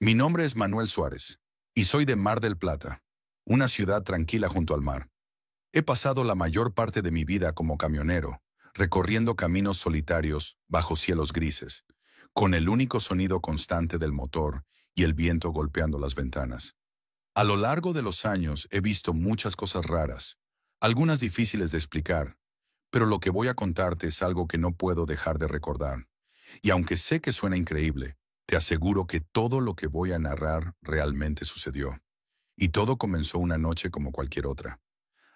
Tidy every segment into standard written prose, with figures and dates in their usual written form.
Mi nombre es Manuel Suárez y soy de Mar del Plata, una ciudad tranquila junto al mar. He pasado la mayor parte de mi vida como camionero, recorriendo caminos solitarios bajo cielos grises, con el único sonido constante del motor y el viento golpeando las ventanas. A lo largo de los años he visto muchas cosas raras, algunas difíciles de explicar, pero lo que voy a contarte es algo que no puedo dejar de recordar. Y aunque sé que suena increíble, te aseguro que todo lo que voy a narrar realmente sucedió. Y todo comenzó una noche como cualquier otra.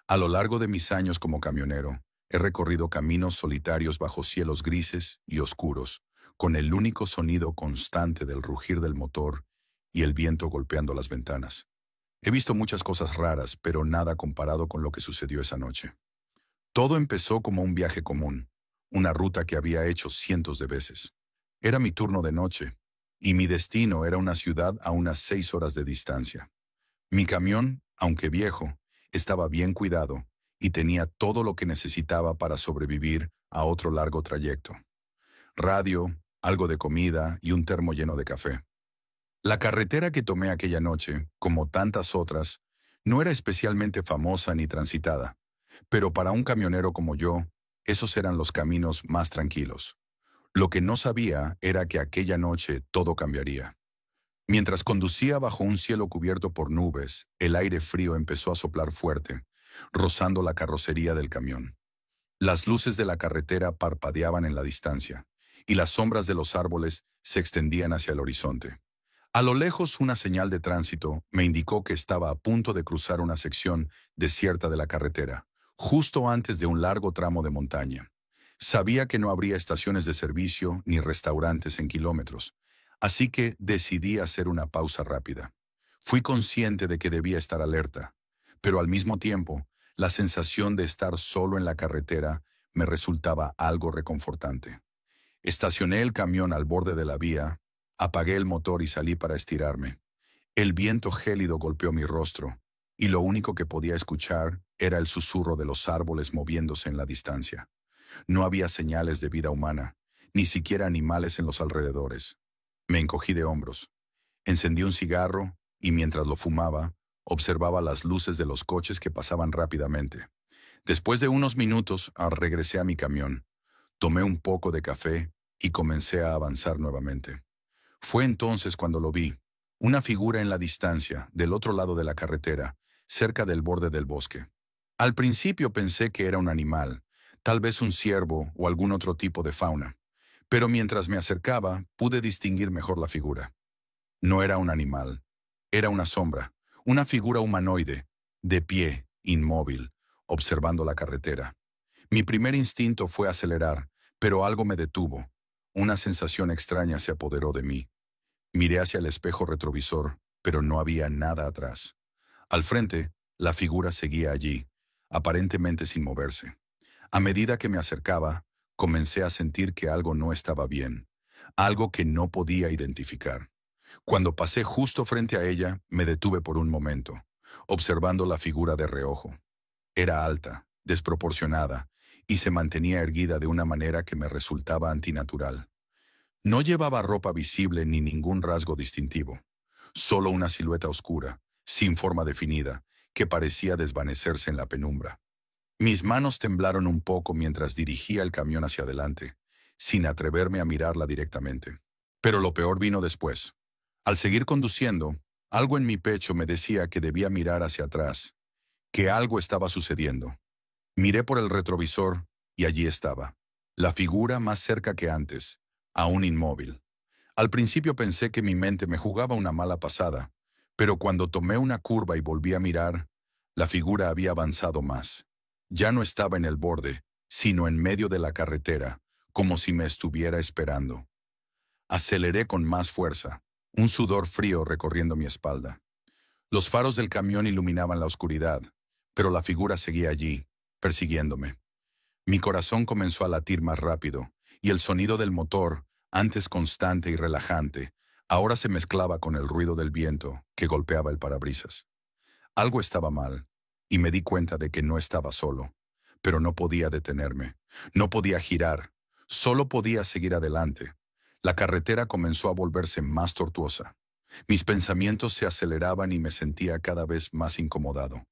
A lo largo de mis años como camionero, he recorrido caminos solitarios bajo cielos grises y oscuros, con el único sonido constante del rugir del motor y el viento golpeando las ventanas. He visto muchas cosas raras, pero nada comparado con lo que sucedió esa noche. Todo empezó como un viaje común, una ruta que había hecho cientos de veces. Era mi turno de noche, y mi destino era una ciudad a unas 6 horas de distancia. Mi camión, aunque viejo, estaba bien cuidado y tenía todo lo que necesitaba para sobrevivir a otro largo trayecto. Radio, algo de comida y un termo lleno de café. La carretera que tomé aquella noche, como tantas otras, no era especialmente famosa ni transitada, pero para un camionero como yo, esos eran los caminos más tranquilos. Lo que no sabía era que aquella noche todo cambiaría. Mientras conducía bajo un cielo cubierto por nubes, el aire frío empezó a soplar fuerte, rozando la carrocería del camión. Las luces de la carretera parpadeaban en la distancia, y las sombras de los árboles se extendían hacia el horizonte. A lo lejos, una señal de tránsito me indicó que estaba a punto de cruzar una sección desierta de la carretera, justo antes de un largo tramo de montaña. Sabía que no habría estaciones de servicio ni restaurantes en kilómetros, así que decidí hacer una pausa rápida. Fui consciente de que debía estar alerta, pero al mismo tiempo, la sensación de estar solo en la carretera me resultaba algo reconfortante. Estacioné el camión al borde de la vía, apagué el motor y salí para estirarme. El viento gélido golpeó mi rostro, y lo único que podía escuchar era el susurro de los árboles moviéndose en la distancia. No había señales de vida humana, ni siquiera animales en los alrededores. Me encogí de hombros. Encendí un cigarro y mientras lo fumaba, observaba las luces de los coches que pasaban rápidamente. Después de unos minutos, regresé a mi camión. Tomé un poco de café y comencé a avanzar nuevamente. Fue entonces cuando lo vi, una figura en la distancia, del otro lado de la carretera, cerca del borde del bosque. Al principio pensé que era un animal, tal vez un ciervo o algún otro tipo de fauna, pero mientras me acercaba pude distinguir mejor la figura. No era un animal, era una sombra, una figura humanoide, de pie, inmóvil, observando la carretera. Mi primer instinto fue acelerar, pero algo me detuvo. Una sensación extraña se apoderó de mí. Miré hacia el espejo retrovisor, pero no había nada atrás. Al frente, la figura seguía allí, aparentemente sin moverse. A medida que me acercaba, comencé a sentir que algo no estaba bien, algo que no podía identificar. Cuando pasé justo frente a ella, me detuve por un momento, observando la figura de reojo. Era alta, desproporcionada, y se mantenía erguida de una manera que me resultaba antinatural. No llevaba ropa visible ni ningún rasgo distintivo, solo una silueta oscura, sin forma definida, que parecía desvanecerse en la penumbra. Mis manos temblaron un poco mientras dirigía el camión hacia adelante, sin atreverme a mirarla directamente. Pero lo peor vino después. Al seguir conduciendo, algo en mi pecho me decía que debía mirar hacia atrás, que algo estaba sucediendo. Miré por el retrovisor y allí estaba, la figura más cerca que antes, aún inmóvil. Al principio pensé que mi mente me jugaba una mala pasada, pero cuando tomé una curva y volví a mirar, la figura había avanzado más. Ya no estaba en el borde, sino en medio de la carretera, como si me estuviera esperando. Aceleré con más fuerza, un sudor frío recorriendo mi espalda. Los faros del camión iluminaban la oscuridad, pero la figura seguía allí, persiguiéndome. Mi corazón comenzó a latir más rápido, y el sonido del motor, antes constante y relajante, ahora se mezclaba con el ruido del viento que golpeaba el parabrisas. Algo estaba mal, y me di cuenta de que no estaba solo, pero no podía detenerme, no podía girar, solo podía seguir adelante. La carretera comenzó a volverse más tortuosa. Mis pensamientos se aceleraban y me sentía cada vez más incomodado.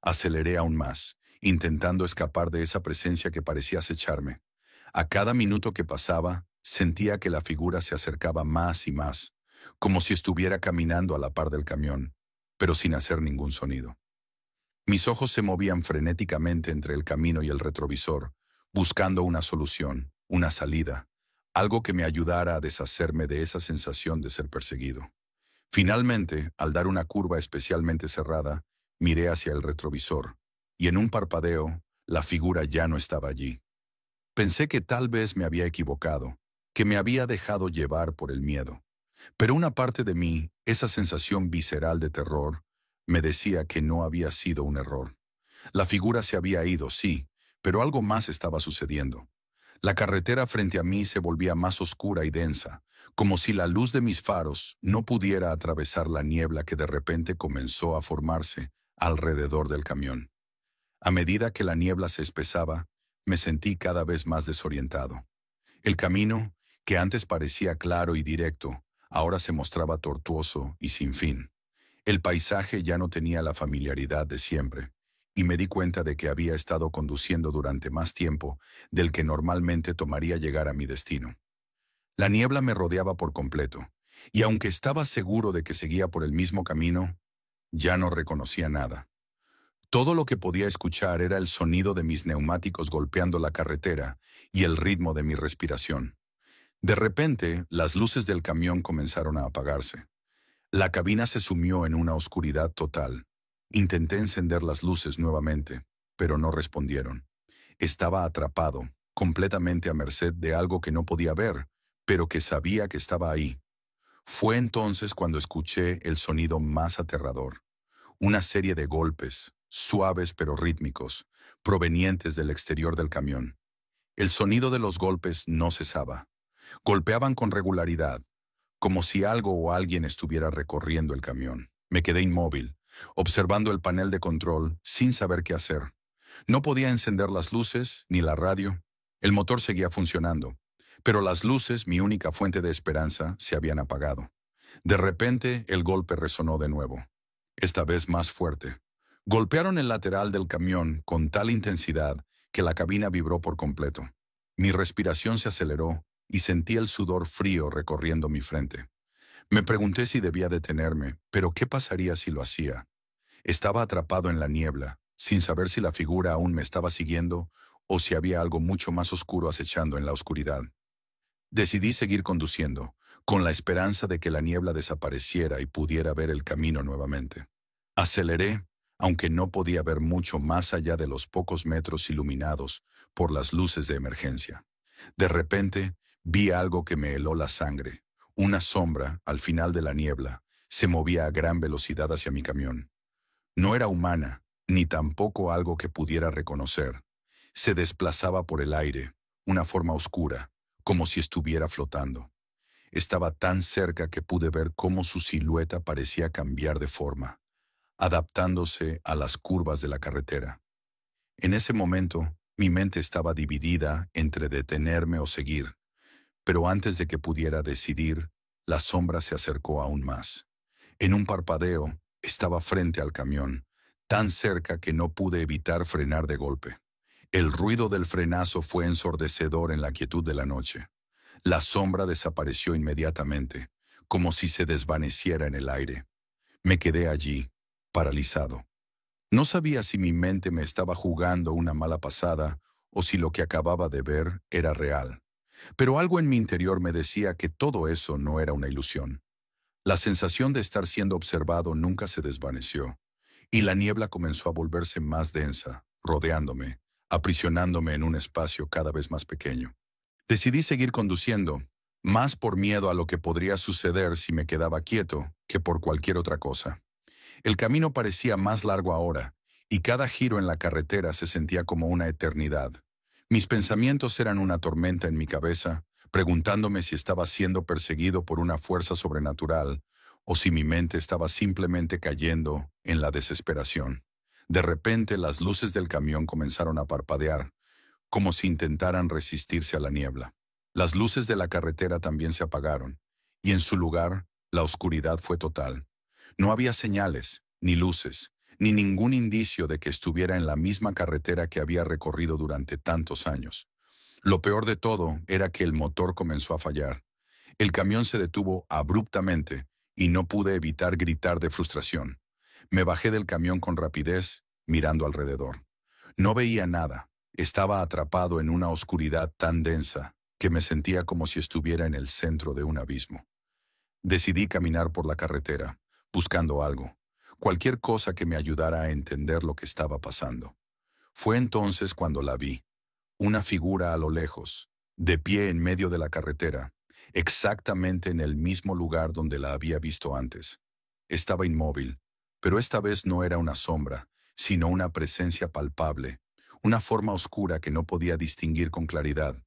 Aceleré aún más, intentando escapar de esa presencia que parecía acecharme. A cada minuto que pasaba, sentía que la figura se acercaba más y más, como si estuviera caminando a la par del camión, pero sin hacer ningún sonido. Mis ojos se movían frenéticamente entre el camino y el retrovisor, buscando una solución, una salida, algo que me ayudara a deshacerme de esa sensación de ser perseguido. Finalmente, al dar una curva especialmente cerrada, miré hacia el retrovisor, y en un parpadeo, la figura ya no estaba allí. Pensé que tal vez me había equivocado, que me había dejado llevar por el miedo. Pero una parte de mí, esa sensación visceral de terror, me decía que no había sido un error. La figura se había ido, sí, pero algo más estaba sucediendo. La carretera frente a mí se volvía más oscura y densa, como si la luz de mis faros no pudiera atravesar la niebla que de repente comenzó a formarse alrededor del camión. A medida que la niebla se espesaba, me sentí cada vez más desorientado. El camino, que antes parecía claro y directo, ahora se mostraba tortuoso y sin fin. El paisaje ya no tenía la familiaridad de siempre, y me di cuenta de que había estado conduciendo durante más tiempo del que normalmente tomaría llegar a mi destino. La niebla me rodeaba por completo, y aunque estaba seguro de que seguía por el mismo camino, ya no reconocía nada. Todo lo que podía escuchar era el sonido de mis neumáticos golpeando la carretera y el ritmo de mi respiración. De repente, las luces del camión comenzaron a apagarse. La cabina se sumió en una oscuridad total. Intenté encender las luces nuevamente, pero no respondieron. Estaba atrapado, completamente a merced de algo que no podía ver, pero que sabía que estaba ahí. Fue entonces cuando escuché el sonido más aterrador. Una serie de golpes, suaves pero rítmicos, provenientes del exterior del camión. El sonido de los golpes no cesaba. Golpeaban con regularidad, como si algo o alguien estuviera recorriendo el camión. Me quedé inmóvil, observando el panel de control sin saber qué hacer. No podía encender las luces ni la radio. El motor seguía funcionando, pero las luces, mi única fuente de esperanza, se habían apagado. De repente, el golpe resonó de nuevo, esta vez más fuerte. Golpearon el lateral del camión con tal intensidad que la cabina vibró por completo. Mi respiración se aceleró y sentí el sudor frío recorriendo mi frente. Me pregunté si debía detenerme, pero ¿qué pasaría si lo hacía? Estaba atrapado en la niebla, sin saber si la figura aún me estaba siguiendo o si había algo mucho más oscuro acechando en la oscuridad. Decidí seguir conduciendo, con la esperanza de que la niebla desapareciera y pudiera ver el camino nuevamente. Aceleré, aunque no podía ver mucho más allá de los pocos metros iluminados por las luces de emergencia. De repente, vi algo que me heló la sangre. Una sombra, al final de la niebla, se movía a gran velocidad hacia mi camión. No era humana, ni tampoco algo que pudiera reconocer. Se desplazaba por el aire, una forma oscura, como si estuviera flotando. Estaba tan cerca que pude ver cómo su silueta parecía cambiar de forma, adaptándose a las curvas de la carretera. En ese momento, mi mente estaba dividida entre detenerme o seguir, pero antes de que pudiera decidir, la sombra se acercó aún más. En un parpadeo, estaba frente al camión, tan cerca que no pude evitar frenar de golpe. El ruido del frenazo fue ensordecedor en la quietud de la noche. La sombra desapareció inmediatamente, como si se desvaneciera en el aire. Me quedé allí, paralizado. No sabía si mi mente me estaba jugando una mala pasada o si lo que acababa de ver era real. Pero algo en mi interior me decía que todo eso no era una ilusión. La sensación de estar siendo observado nunca se desvaneció, y la niebla comenzó a volverse más densa, rodeándome, aprisionándome en un espacio cada vez más pequeño. Decidí seguir conduciendo, más por miedo a lo que podría suceder si me quedaba quieto que por cualquier otra cosa. El camino parecía más largo ahora, y cada giro en la carretera se sentía como una eternidad. Mis pensamientos eran una tormenta en mi cabeza, preguntándome si estaba siendo perseguido por una fuerza sobrenatural o si mi mente estaba simplemente cayendo en la desesperación. De repente las luces del camión comenzaron a parpadear, como si intentaran resistirse a la niebla. Las luces de la carretera también se apagaron, y en su lugar, La oscuridad fue total. No había señales, ni luces, ni ningún indicio de que estuviera en la misma carretera que había recorrido durante tantos años. Lo peor de todo era que el motor comenzó a fallar. El camión se detuvo abruptamente y no pude evitar gritar de frustración. Me bajé del camión con rapidez, mirando alrededor. No veía nada. Estaba atrapado en una oscuridad tan densa que me sentía como si estuviera en el centro de un abismo. Decidí caminar por la carretera, buscando algo, cualquier cosa que me ayudara a entender lo que estaba pasando. Fue entonces cuando la vi, una figura a lo lejos, de pie en medio de la carretera, exactamente en el mismo lugar donde la había visto antes. Estaba inmóvil, pero esta vez no era una sombra, sino una presencia palpable, una forma oscura que no podía distinguir con claridad,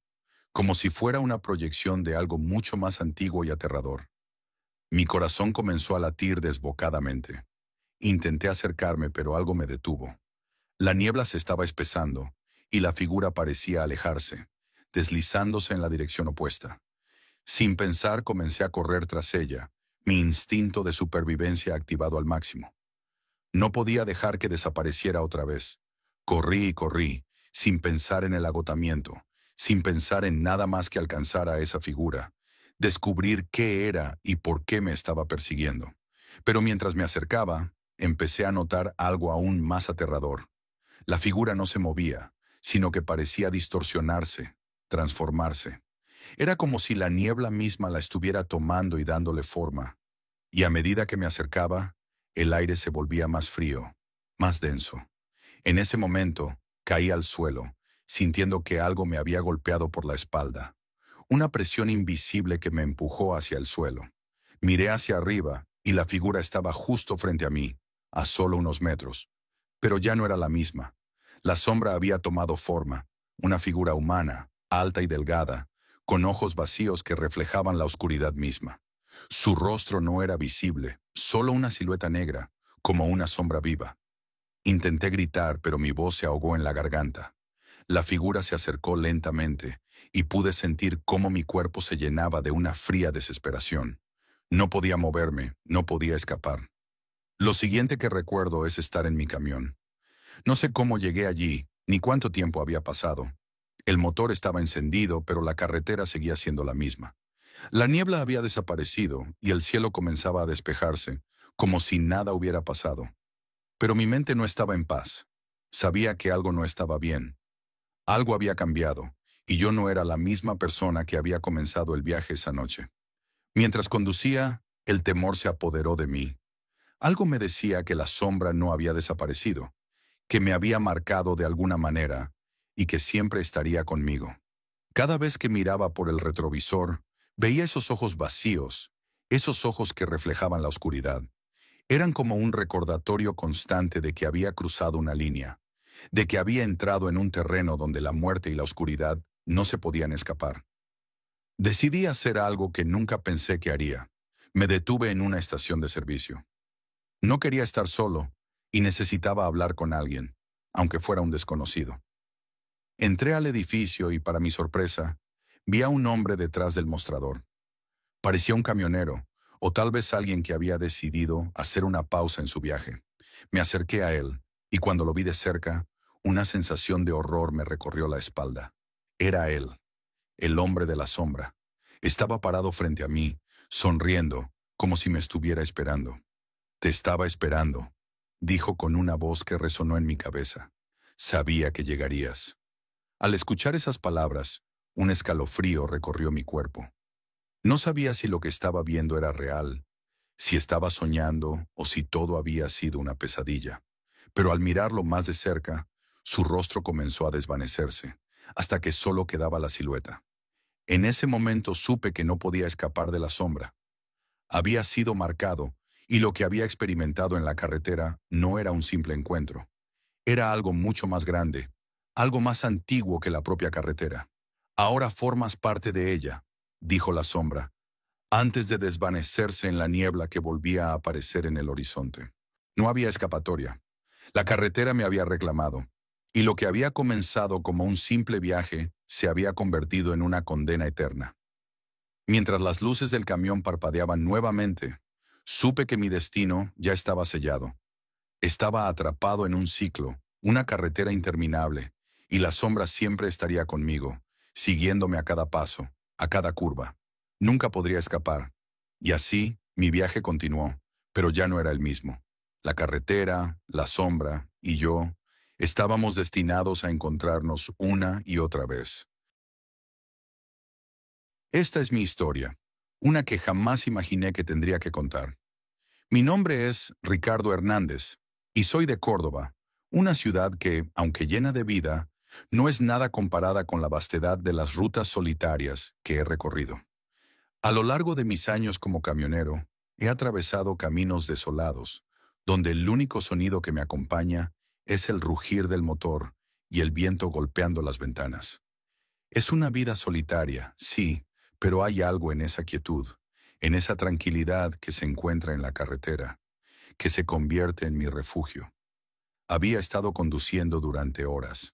como si fuera una proyección de algo mucho más antiguo y aterrador. Mi corazón comenzó a latir desbocadamente. Intenté acercarme, pero algo me detuvo. La niebla se estaba espesando, y la figura parecía alejarse, deslizándose en la dirección opuesta. Sin pensar comencé a correr tras ella, mi instinto de supervivencia activado al máximo. No podía dejar que desapareciera otra vez. Corrí y corrí, sin pensar en el agotamiento, sin pensar en nada más que alcanzar a esa figura, descubrir qué era y por qué me estaba persiguiendo. Pero mientras me acercaba, empecé a notar algo aún más aterrador. La figura no se movía, sino que parecía distorsionarse, transformarse. Era como si la niebla misma la estuviera tomando y dándole forma. Y a medida que me acercaba, el aire se volvía más frío, más denso. En ese momento, caí al suelo, sintiendo que algo me había golpeado por la espalda. Una presión invisible que me empujó hacia el suelo. Miré hacia arriba y la figura estaba justo frente a mí, a solo unos metros. Pero ya no era la misma. La sombra había tomado forma, una figura humana, alta y delgada, con ojos vacíos que reflejaban la oscuridad misma. Su rostro no era visible, solo una silueta negra, como una sombra viva. Intenté gritar, pero mi voz se ahogó en la garganta. La figura se acercó lentamente, y pude sentir cómo mi cuerpo se llenaba de una fría desesperación. No podía moverme, no podía escapar. Lo siguiente que recuerdo es estar en mi camión. No sé cómo llegué allí, ni cuánto tiempo había pasado. El motor estaba encendido, pero la carretera seguía siendo la misma. La niebla había desaparecido y el cielo comenzaba a despejarse, como si nada hubiera pasado. Pero mi mente no estaba en paz. Sabía que algo no estaba bien. Algo había cambiado, y yo no era la misma persona que había comenzado el viaje esa noche. Mientras conducía, el temor se apoderó de mí. Algo me decía que la sombra no había desaparecido, que me había marcado de alguna manera y que siempre estaría conmigo. Cada vez que miraba por el retrovisor, veía esos ojos vacíos, esos ojos que reflejaban la oscuridad. Eran como un recordatorio constante de que había cruzado una línea, de que había entrado en un terreno donde la muerte y la oscuridad no se podían escapar. Decidí hacer algo que nunca pensé que haría. Me detuve en una estación de servicio. No quería estar solo y necesitaba hablar con alguien, aunque fuera un desconocido. Entré al edificio y, para mi sorpresa, vi a un hombre detrás del mostrador. Parecía un camionero, o tal vez alguien que había decidido hacer una pausa en su viaje. Me acerqué a él, y cuando lo vi de cerca, una sensación de horror me recorrió la espalda. Era él, el hombre de la sombra. Estaba parado frente a mí, sonriendo, como si me estuviera esperando. «Te estaba esperando», dijo con una voz que resonó en mi cabeza. «Sabía que llegarías». Al escuchar esas palabras, un escalofrío recorrió mi cuerpo. No sabía si lo que estaba viendo era real, si estaba soñando o si todo había sido una pesadilla. Pero al mirarlo más de cerca, su rostro comenzó a desvanecerse, hasta que solo quedaba la silueta. En ese momento supe que no podía escapar de la sombra. Había sido marcado, y lo que había experimentado en la carretera no era un simple encuentro. Era algo mucho más grande, algo más antiguo que la propia carretera. «Ahora formas parte de ella», dijo la sombra, antes de desvanecerse en la niebla que volvía a aparecer en el horizonte. No había escapatoria. La carretera me había reclamado, y lo que había comenzado como un simple viaje se había convertido en una condena eterna. Mientras las luces del camión parpadeaban nuevamente, supe que mi destino ya estaba sellado. Estaba atrapado en un ciclo, una carretera interminable, y la sombra siempre estaría conmigo, siguiéndome a cada paso, a cada curva. Nunca podría escapar. Y así, mi viaje continuó, pero ya no era el mismo. La carretera, la sombra y yo estábamos destinados a encontrarnos una y otra vez. Esta es mi historia, una que jamás imaginé que tendría que contar. Mi nombre es Ricardo Hernández y soy de Córdoba, una ciudad que, aunque llena de vida, no es nada comparada con la vastedad de las rutas solitarias que he recorrido. A lo largo de mis años como camionero, he atravesado caminos desolados, donde el único sonido que me acompaña es el rugir del motor y el viento golpeando las ventanas. Es una vida solitaria, sí, pero hay algo en esa quietud, en esa tranquilidad que se encuentra en la carretera, que se convierte en mi refugio. Había estado conduciendo durante horas.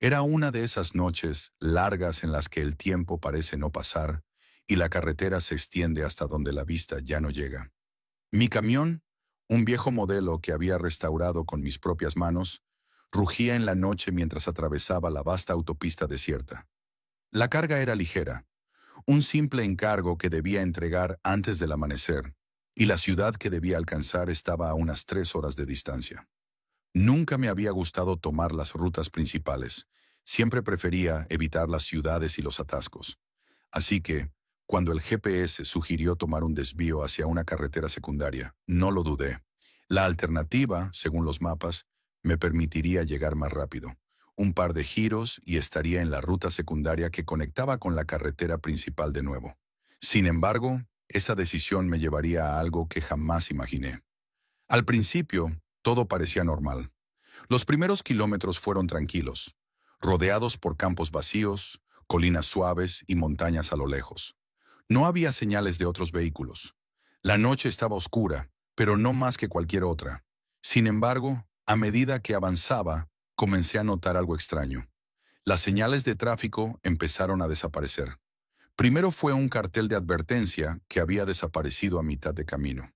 Era una de esas noches largas en las que el tiempo parece no pasar y la carretera se extiende hasta donde la vista ya no llega. Mi camión, un viejo modelo que había restaurado con mis propias manos, rugía en la noche mientras atravesaba la vasta autopista desierta. La carga era ligera, un simple encargo que debía entregar antes del amanecer, y la ciudad que debía alcanzar estaba a unas 3 horas de distancia. Nunca me había gustado tomar las rutas principales, siempre prefería evitar las ciudades y los atascos. Así que, cuando el GPS sugirió tomar un desvío hacia una carretera secundaria, no lo dudé. La alternativa, según los mapas, me permitiría llegar más rápido. Un par de giros y estaría en la ruta secundaria que conectaba con la carretera principal de nuevo. Sin embargo, esa decisión me llevaría a algo que jamás imaginé. Al principio, todo parecía normal. Los primeros kilómetros fueron tranquilos, rodeados por campos vacíos, colinas suaves y montañas a lo lejos. No había señales de otros vehículos. La noche estaba oscura, pero no más que cualquier otra. Sin embargo, a medida que avanzaba, comencé a notar algo extraño. Las señales de tráfico empezaron a desaparecer. Primero fue un cartel de advertencia que había desaparecido a mitad de camino.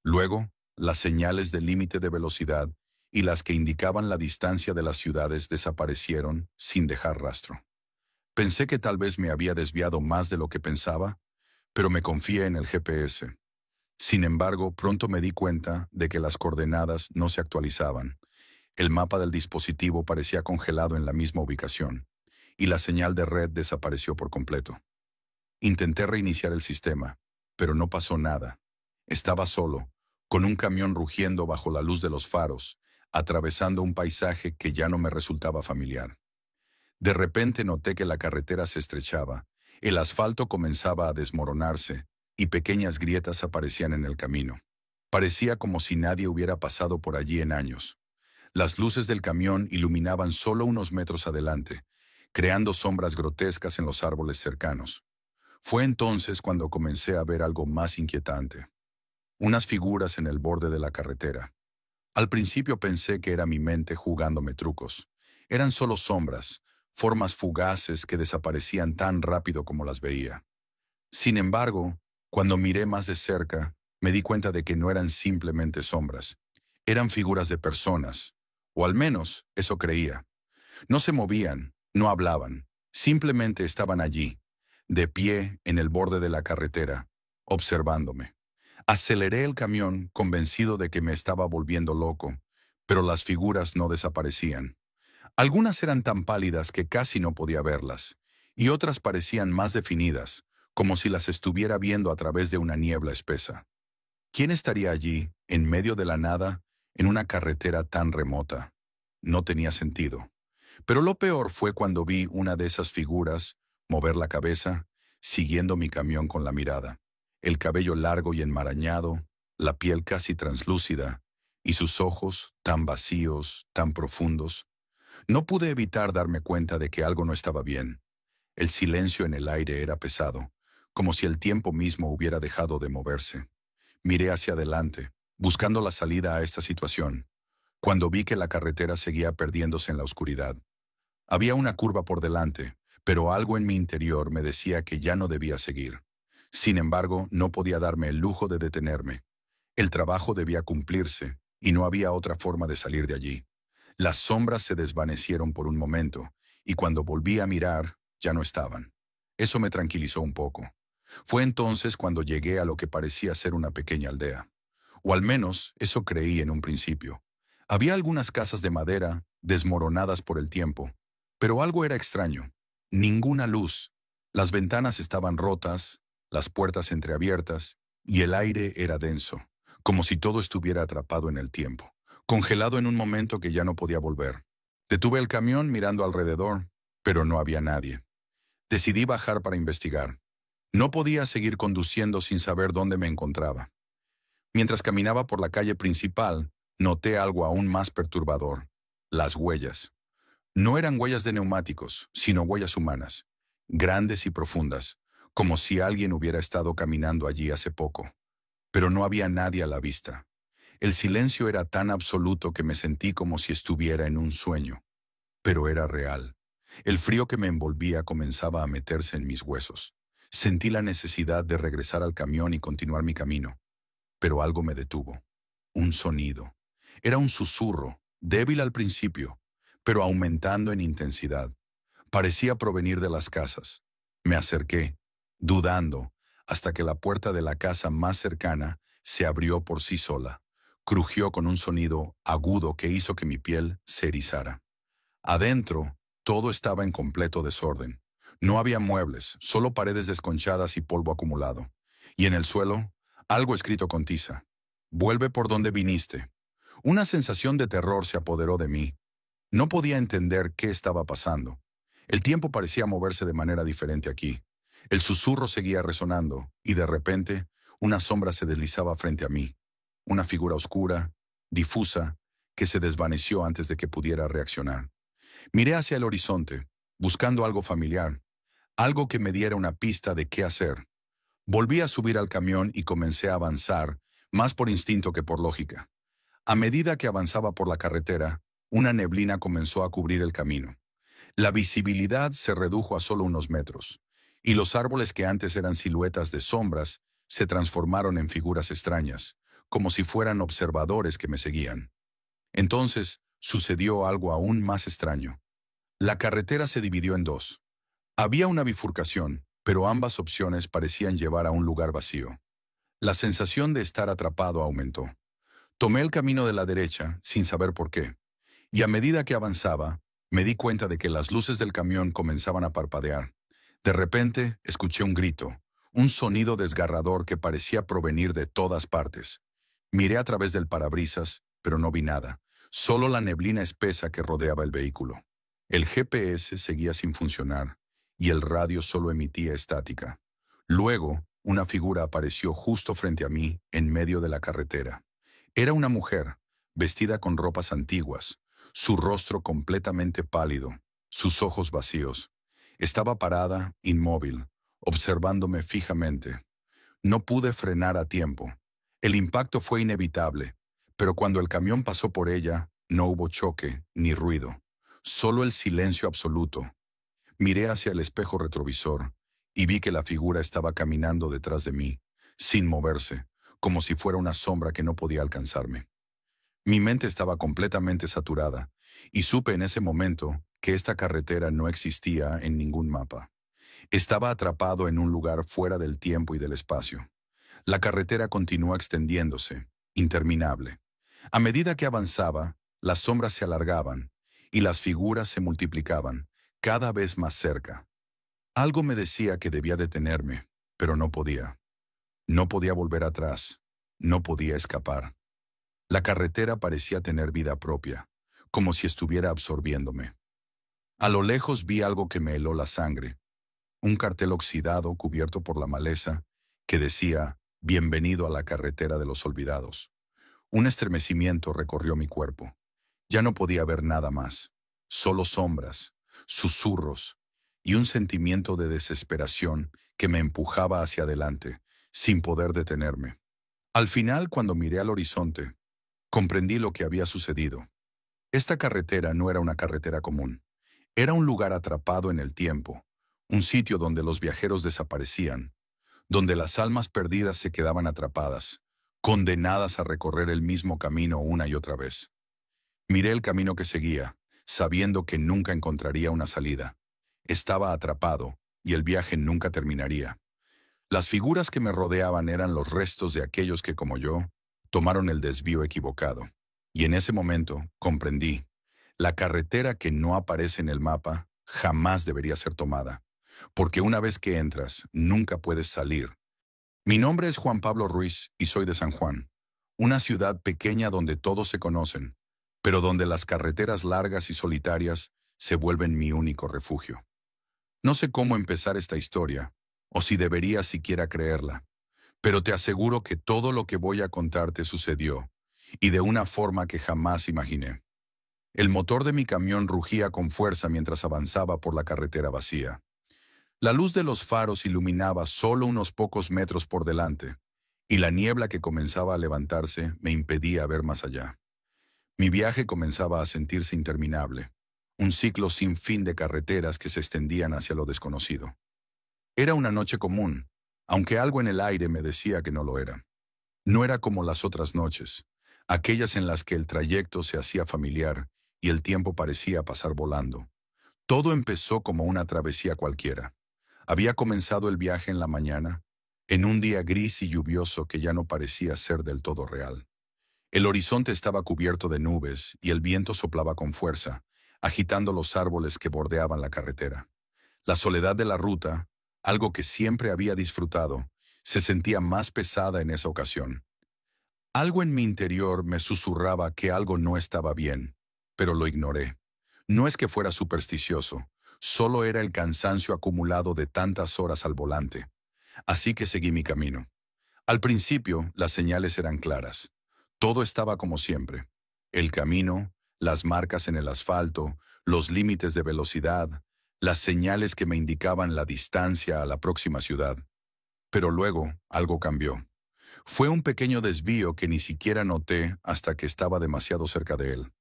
Luego, las señales de límite de velocidad y las que indicaban la distancia de las ciudades desaparecieron sin dejar rastro. Pensé que tal vez me había desviado más de lo que pensaba, pero me confié en el GPS. Sin embargo, pronto me di cuenta de que las coordenadas no se actualizaban. El mapa del dispositivo parecía congelado en la misma ubicación, y la señal de red desapareció por completo. Intenté reiniciar el sistema, pero no pasó nada. Estaba solo, con un camión rugiendo bajo la luz de los faros, atravesando un paisaje que ya no me resultaba familiar. De repente noté que la carretera se estrechaba, el asfalto comenzaba a desmoronarse, y pequeñas grietas aparecían en el camino. Parecía como si nadie hubiera pasado por allí en años. Las luces del camión iluminaban solo unos metros adelante, creando sombras grotescas en los árboles cercanos. Fue entonces cuando comencé a ver algo más inquietante. Unas figuras en el borde de la carretera. Al principio pensé que era mi mente jugándome trucos. Eran solo sombras, formas fugaces que desaparecían tan rápido como las veía. Sin embargo, cuando miré más de cerca, me di cuenta de que no eran simplemente sombras. Eran figuras de personas, o al menos eso creía. No se movían, no hablaban, simplemente estaban allí, de pie en el borde de la carretera, observándome. Aceleré el camión, convencido de que me estaba volviendo loco, pero las figuras no desaparecían. Algunas eran tan pálidas que casi no podía verlas, y otras parecían más definidas, como si las estuviera viendo a través de una niebla espesa. ¿Quién estaría allí, en medio de la nada, en una carretera tan remota? No tenía sentido. Pero lo peor fue cuando vi una de esas figuras mover la cabeza, siguiendo mi camión con la mirada. El cabello largo y enmarañado, la piel casi translúcida, y sus ojos tan vacíos, tan profundos. No pude evitar darme cuenta de que algo no estaba bien. El silencio en el aire era pesado, como si el tiempo mismo hubiera dejado de moverse. Miré hacia adelante, buscando la salida a esta situación, cuando vi que la carretera seguía perdiéndose en la oscuridad. Había una curva por delante, pero algo en mi interior me decía que ya no debía seguir. Sin embargo, no podía darme el lujo de detenerme. El trabajo debía cumplirse, y no había otra forma de salir de allí. Las sombras se desvanecieron por un momento, y cuando volví a mirar, ya no estaban. Eso me tranquilizó un poco. Fue entonces cuando llegué a lo que parecía ser una pequeña aldea. O al menos eso creí en un principio. Había algunas casas de madera, desmoronadas por el tiempo, pero algo era extraño. Ninguna luz. Las ventanas estaban rotas, las puertas entreabiertas, y el aire era denso, como si todo estuviera atrapado en el tiempo, congelado en un momento que ya no podía volver. Detuve el camión mirando alrededor, pero no había nadie. Decidí bajar para investigar. No podía seguir conduciendo sin saber dónde me encontraba. Mientras caminaba por la calle principal, noté algo aún más perturbador: las huellas. No eran huellas de neumáticos, sino huellas humanas, grandes y profundas, como si alguien hubiera estado caminando allí hace poco. Pero no había nadie a la vista. El silencio era tan absoluto que me sentí como si estuviera en un sueño. Pero era real. El frío que me envolvía comenzaba a meterse en mis huesos. Sentí la necesidad de regresar al camión y continuar mi camino. Pero algo me detuvo. Un sonido. Era un susurro, débil al principio, pero aumentando en intensidad. Parecía provenir de las casas. Me acerqué, dudando, hasta que la puerta de la casa más cercana se abrió por sí sola. Crujió con un sonido agudo que hizo que mi piel se erizara. Adentro, todo estaba en completo desorden. No había muebles, solo paredes desconchadas y polvo acumulado. Y en el suelo, algo escrito con tiza: vuelve por donde viniste. Una sensación de terror se apoderó de mí. No podía entender qué estaba pasando. El tiempo parecía moverse de manera diferente aquí. El susurro seguía resonando, y de repente, una sombra se deslizaba frente a mí. Una figura oscura, difusa, que se desvaneció antes de que pudiera reaccionar. Miré hacia el horizonte, buscando algo familiar, algo que me diera una pista de qué hacer. Volví a subir al camión y comencé a avanzar, más por instinto que por lógica. A medida que avanzaba por la carretera, una neblina comenzó a cubrir el camino. La visibilidad se redujo a solo unos metros, y los árboles que antes eran siluetas de sombras se transformaron en figuras extrañas, como si fueran observadores que me seguían. Entonces, sucedió algo aún más extraño. La carretera se dividió en dos. Había una bifurcación, pero ambas opciones parecían llevar a un lugar vacío. La sensación de estar atrapado aumentó. Tomé el camino de la derecha, sin saber por qué, y a medida que avanzaba, me di cuenta de que las luces del camión comenzaban a parpadear. De repente, escuché un grito, un sonido desgarrador que parecía provenir de todas partes. Miré a través del parabrisas, pero no vi nada, solo la neblina espesa que rodeaba el vehículo. El GPS seguía sin funcionar, y el radio solo emitía estática. Luego, una figura apareció justo frente a mí, en medio de la carretera. Era una mujer, vestida con ropas antiguas, su rostro completamente pálido, sus ojos vacíos. Estaba parada, inmóvil, observándome fijamente. No pude frenar a tiempo. El impacto fue inevitable, pero cuando el camión pasó por ella, no hubo choque ni ruido, solo el silencio absoluto. Miré hacia el espejo retrovisor y vi que la figura estaba caminando detrás de mí, sin moverse, como si fuera una sombra que no podía alcanzarme. Mi mente estaba completamente saturada, y supe en ese momento que esta carretera no existía en ningún mapa. Estaba atrapado en un lugar fuera del tiempo y del espacio. La carretera continuó extendiéndose, interminable. A medida que avanzaba, las sombras se alargaban, y las figuras se multiplicaban, cada vez más cerca. Algo me decía que debía detenerme, pero no podía. No podía volver atrás, no podía escapar. La carretera parecía tener vida propia, como si estuviera absorbiéndome. A lo lejos vi algo que me heló la sangre, un cartel oxidado cubierto por la maleza que decía: «Bienvenido a la carretera de los olvidados». Un estremecimiento recorrió mi cuerpo. Ya no podía ver nada más, solo sombras, susurros y un sentimiento de desesperación que me empujaba hacia adelante, sin poder detenerme. Al final, cuando miré al horizonte, comprendí lo que había sucedido. Esta carretera no era una carretera común. Era un lugar atrapado en el tiempo, un sitio donde los viajeros desaparecían, donde las almas perdidas se quedaban atrapadas, condenadas a recorrer el mismo camino una y otra vez. Miré el camino que seguía, sabiendo que nunca encontraría una salida. Estaba atrapado, y el viaje nunca terminaría. Las figuras que me rodeaban eran los restos de aquellos que, como yo, tomaron el desvío equivocado. Y en ese momento comprendí, la carretera que no aparece en el mapa jamás debería ser tomada, porque una vez que entras, nunca puedes salir. Mi nombre es Juan Pablo Ruiz y soy de San Juan, una ciudad pequeña donde todos se conocen, pero donde las carreteras largas y solitarias se vuelven mi único refugio. No sé cómo empezar esta historia, o si debería siquiera creerla, pero te aseguro que todo lo que voy a contarte sucedió, y de una forma que jamás imaginé. El motor de mi camión rugía con fuerza mientras avanzaba por la carretera vacía. La luz de los faros iluminaba solo unos pocos metros por delante, y la niebla que comenzaba a levantarse me impedía ver más allá. Mi viaje comenzaba a sentirse interminable, un ciclo sin fin de carreteras que se extendían hacia lo desconocido. Era una noche común, aunque algo en el aire me decía que no lo era. No era como las otras noches, aquellas en las que el trayecto se hacía familiar y el tiempo parecía pasar volando. Todo empezó como una travesía cualquiera. Había comenzado el viaje en la mañana, en un día gris y lluvioso que ya no parecía ser del todo real. El horizonte estaba cubierto de nubes y el viento soplaba con fuerza, agitando los árboles que bordeaban la carretera. La soledad de la ruta, algo que siempre había disfrutado, se sentía más pesada en esa ocasión. Algo en mi interior me susurraba que algo no estaba bien, pero lo ignoré. No es que fuera supersticioso, solo era el cansancio acumulado de tantas horas al volante. Así que seguí mi camino. Al principio, las señales eran claras. Todo estaba como siempre. El camino, las marcas en el asfalto, los límites de velocidad, las señales que me indicaban la distancia a la próxima ciudad. Pero luego, algo cambió. Fue un pequeño desvío que ni siquiera noté hasta que estaba demasiado cerca de él.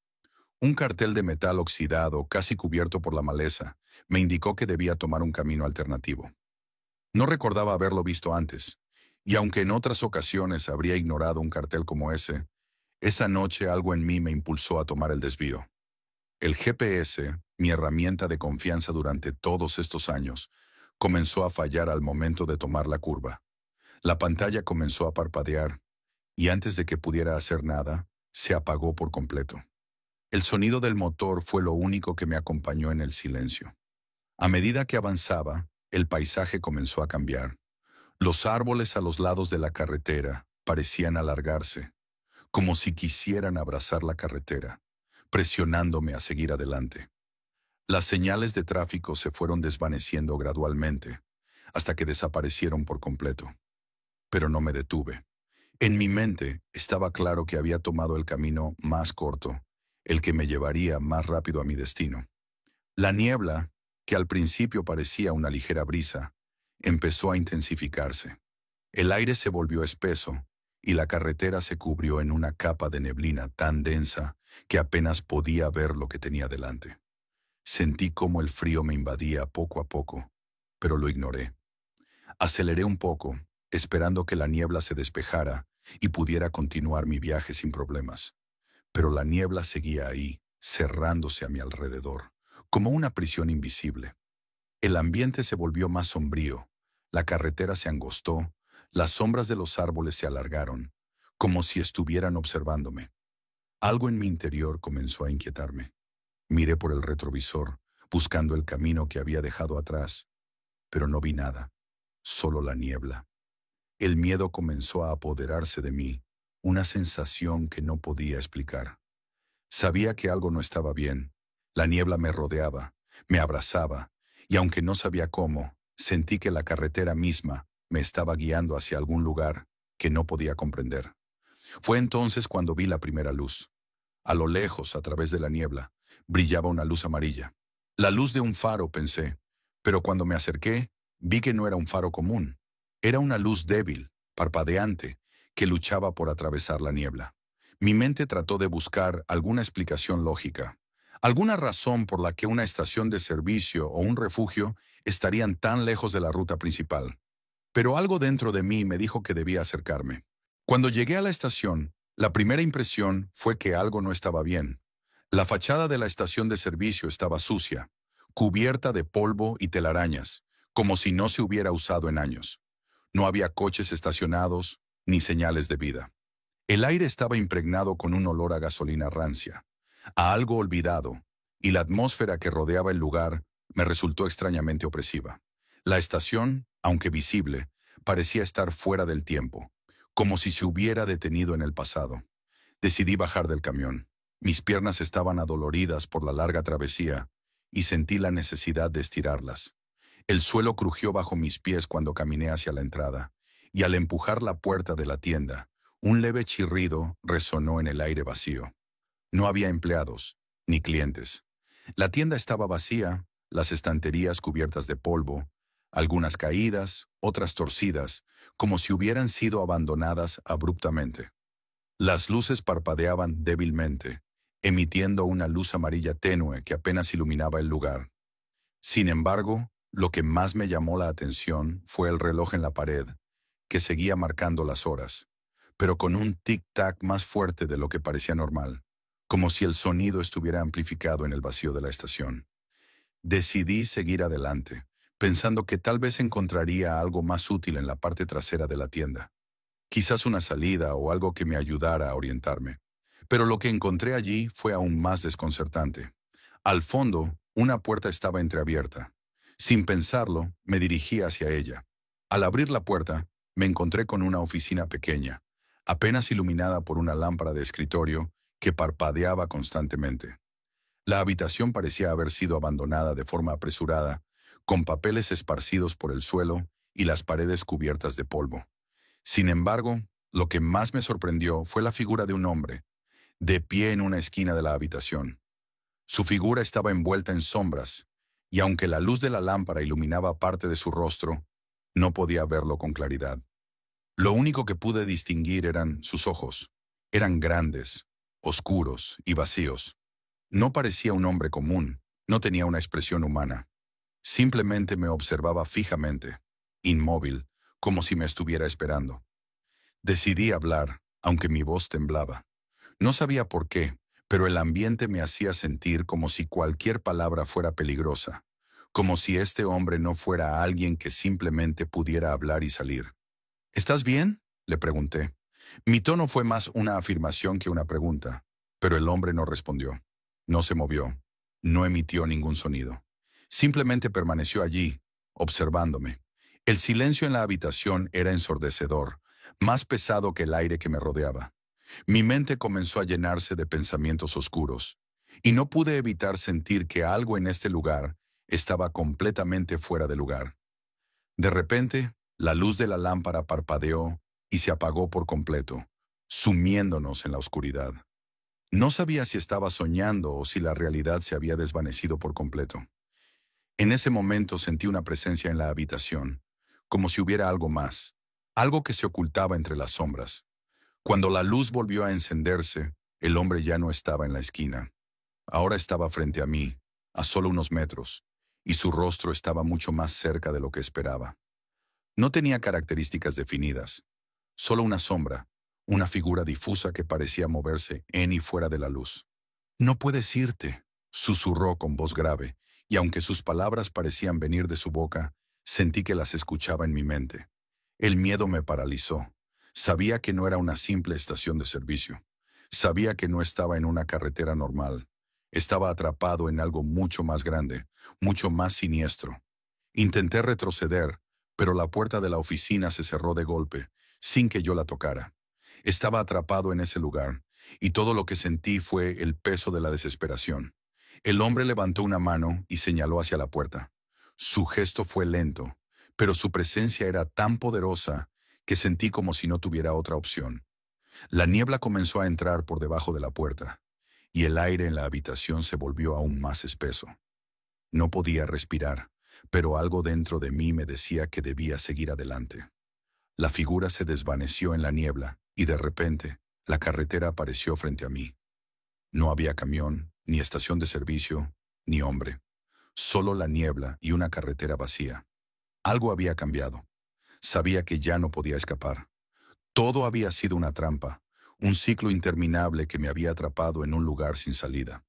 Un cartel de metal oxidado, casi cubierto por la maleza, me indicó que debía tomar un camino alternativo. No recordaba haberlo visto antes, y aunque en otras ocasiones habría ignorado un cartel como ese, esa noche algo en mí me impulsó a tomar el desvío. El GPS, mi herramienta de confianza durante todos estos años, comenzó a fallar al momento de tomar la curva. La pantalla comenzó a parpadear, y antes de que pudiera hacer nada, se apagó por completo. El sonido del motor fue lo único que me acompañó en el silencio. A medida que avanzaba, el paisaje comenzó a cambiar. Los árboles a los lados de la carretera parecían alargarse, como si quisieran abrazar la carretera, presionándome a seguir adelante. Las señales de tráfico se fueron desvaneciendo gradualmente, hasta que desaparecieron por completo. Pero no me detuve. En mi mente estaba claro que había tomado el camino más corto, el que me llevaría más rápido a mi destino. La niebla, que al principio parecía una ligera brisa, empezó a intensificarse. El aire se volvió espeso y la carretera se cubrió en una capa de neblina tan densa que apenas podía ver lo que tenía delante. Sentí cómo el frío me invadía poco a poco, pero lo ignoré. Aceleré un poco, esperando que la niebla se despejara y pudiera continuar mi viaje sin problemas. Pero la niebla seguía ahí, cerrándose a mi alrededor, como una prisión invisible. El ambiente se volvió más sombrío, la carretera se angostó, las sombras de los árboles se alargaron, como si estuvieran observándome. Algo en mi interior comenzó a inquietarme. Miré por el retrovisor, buscando el camino que había dejado atrás, pero no vi nada, solo la niebla. El miedo comenzó a apoderarse de mí, una sensación que no podía explicar. Sabía que algo no estaba bien. La niebla me rodeaba, me abrazaba, y aunque no sabía cómo, sentí que la carretera misma me estaba guiando hacia algún lugar que no podía comprender. Fue entonces cuando vi la primera luz. A lo lejos, a través de la niebla, brillaba una luz amarilla. La luz de un faro, pensé, pero cuando me acerqué, vi que no era un faro común. Era una luz débil, parpadeante, que luchaba por atravesar la niebla. Mi mente trató de buscar alguna explicación lógica, alguna razón por la que una estación de servicio o un refugio estarían tan lejos de la ruta principal. pero algo dentro de mí me dijo que debía acercarme. Cuando llegué a la estación, la primera impresión fue que algo no estaba bien. La fachada de la estación de servicio estaba sucia, cubierta de polvo y telarañas, como si no se hubiera usado en años. No había coches estacionados, ni señales de vida. El aire estaba impregnado con un olor a gasolina rancia, a algo olvidado, y la atmósfera que rodeaba el lugar me resultó extrañamente opresiva. La estación, aunque visible, parecía estar fuera del tiempo, como si se hubiera detenido en el pasado. Decidí bajar del camión. Mis piernas estaban adoloridas por la larga travesía y sentí la necesidad de estirarlas. El suelo crujió bajo mis pies cuando caminé hacia la entrada, y al empujar la puerta de la tienda, un leve chirrido resonó en el aire vacío. No había empleados, ni clientes. La tienda estaba vacía, las estanterías cubiertas de polvo, algunas caídas, otras torcidas, como si hubieran sido abandonadas abruptamente. Las luces parpadeaban débilmente, emitiendo una luz amarilla tenue que apenas iluminaba el lugar. Sin embargo, lo que más me llamó la atención fue el reloj en la pared, que seguía marcando las horas, pero con un tic-tac más fuerte de lo que parecía normal, como si el sonido estuviera amplificado en el vacío de la estación. Decidí seguir adelante, pensando que tal vez encontraría algo más útil en la parte trasera de la tienda. Quizás una salida o algo que me ayudara a orientarme. Pero lo que encontré allí fue aún más desconcertante. Al fondo, una puerta estaba entreabierta. Sin pensarlo, me dirigí hacia ella. Al abrir la puerta, me encontré con una oficina pequeña, apenas iluminada por una lámpara de escritorio que parpadeaba constantemente. La habitación parecía haber sido abandonada de forma apresurada, con papeles esparcidos por el suelo y las paredes cubiertas de polvo. Sin embargo, lo que más me sorprendió fue la figura de un hombre, de pie en una esquina de la habitación. Su figura estaba envuelta en sombras, y aunque la luz de la lámpara iluminaba parte de su rostro, no podía verlo con claridad. Lo único que pude distinguir eran sus ojos. Eran grandes, oscuros y vacíos. No parecía un hombre común, no tenía una expresión humana. Simplemente me observaba fijamente, inmóvil, como si me estuviera esperando. Decidí hablar, aunque mi voz temblaba. No sabía por qué, pero el ambiente me hacía sentir como si cualquier palabra fuera peligrosa, como si este hombre no fuera alguien que simplemente pudiera hablar y salir. ¿Estás bien?, le pregunté. Mi tono fue más una afirmación que una pregunta, pero el hombre no respondió. No se movió, no emitió ningún sonido. Simplemente permaneció allí, observándome. El silencio en la habitación era ensordecedor, más pesado que el aire que me rodeaba. Mi mente comenzó a llenarse de pensamientos oscuros, y no pude evitar sentir que algo en este lugar estaba completamente fuera de lugar. De repente, la luz de la lámpara parpadeó y se apagó por completo, sumiéndonos en la oscuridad. No sabía si estaba soñando o si la realidad se había desvanecido por completo. En ese momento sentí una presencia en la habitación, como si hubiera algo más, algo que se ocultaba entre las sombras. Cuando la luz volvió a encenderse, el hombre ya no estaba en la esquina. Ahora estaba frente a mí, a solo unos metros, y su rostro estaba mucho más cerca de lo que esperaba. No tenía características definidas, solo una sombra, una figura difusa que parecía moverse en y fuera de la luz. «No puedes irte», susurró con voz grave, y aunque sus palabras parecían venir de su boca, sentí que las escuchaba en mi mente. El miedo me paralizó. Sabía que no era una simple estación de servicio. Sabía que no estaba en una carretera normal. Estaba atrapado en algo mucho más grande, mucho más siniestro. Intenté retroceder, pero la puerta de la oficina se cerró de golpe, sin que yo la tocara. Estaba atrapado en ese lugar, y todo lo que sentí fue el peso de la desesperación. El hombre levantó una mano y señaló hacia la puerta. Su gesto fue lento, pero su presencia era tan poderosa que sentí como si no tuviera otra opción. La niebla comenzó a entrar por debajo de la puerta, y el aire en la habitación se volvió aún más espeso. No podía respirar, pero algo dentro de mí me decía que debía seguir adelante. La figura se desvaneció en la niebla, y de repente, la carretera apareció frente a mí. No había camión, ni estación de servicio, ni hombre. Solo la niebla y una carretera vacía. Algo había cambiado. Sabía que ya no podía escapar. Todo había sido una trampa, un ciclo interminable que me había atrapado en un lugar sin salida.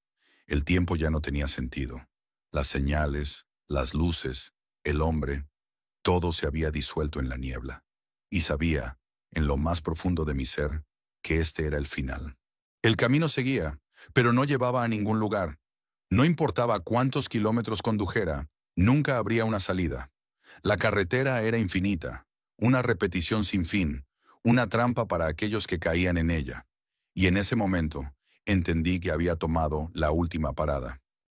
El tiempo ya no tenía sentido. Las señales, las luces, el hombre, todo se había disuelto en la niebla. Y sabía, en lo más profundo de mi ser, que este era el final. El camino seguía, pero no llevaba a ningún lugar. No importaba cuántos kilómetros condujera, nunca habría una salida. La carretera era infinita, una repetición sin fin, una trampa para aquellos que caían en ella. Y en ese momento, entendí que había tomado la última parada.